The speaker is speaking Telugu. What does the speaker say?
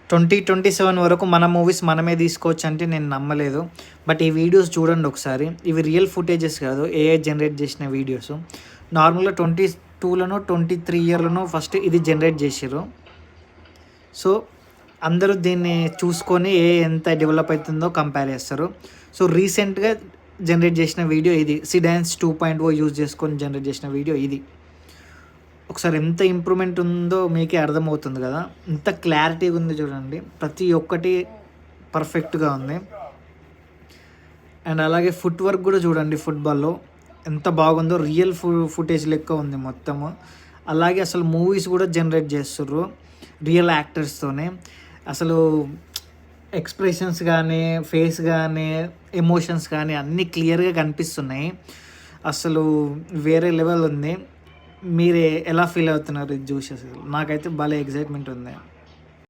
2027 వరకు మన మూవీస్ మనమే తీసుకోవచ్చు అంటే నేను నమ్మలేదు. బట్ ఈ వీడియోస్ చూడండి ఒకసారి. ఇవి రియల్ ఫుటేజెస్ కాదు, ఏఐ జనరేట్ చేసిన వీడియోస్. నార్మల్‌గా 22లోనో, 23 ఇయర్‌లోనో ఫస్ట్ ఇది జనరేట్ చేసిర్రు. సో, అందరూ దీన్ని చూసుకొని ఏఐ ఎంత డెవలప్ అయితుందో కంపేర్ చేస్తారు. సో, రీసెంట్‌గా జనరేట్ చేసిన వీడియో ఇది. సిడాన్స్ 2.0 యూజ్ చేసుకొని జనరేట్ చేసిన వీడియో ఇది. ఒకసారి ఎంత ఇంప్రూవ్‌మెంట్ ఉందో మీకే అర్థమవుతుంది కదా! ఎంత క్లారిటీగా ఉంది చూడండి. ప్రతి ఒక్కటి పర్ఫెక్ట్‌గా ఉంది. అండ్ అలాగే ఫుట్ వర్క్ కూడా చూడండి ఫుట్‌బాల్‌లో ఎంత బాగుందో. రియల్ ఫుటేజ్ లెక్క ఉంది మొత్తము. అలాగే అసలు మూవీస్ కూడా జనరేట్ చేస్తుర్రు రియల్ యాక్టర్స్‌తోనే. అసలు ఎక్స్‌ప్రెషన్స్ గానీ, ఫేస్ గానీ, ఎమోషన్స్ కానీ అన్నీ క్లియర్‌గా కనిపిస్తున్నాయి. అసలు వేరే లెవెల్ ఉంది. మీరు ఎలా ఫీల్ అవుతున్నారు ఇది చూసి అసలు? నాకైతే భలే ఎక్సైట్‌మెంట్ ఉంది.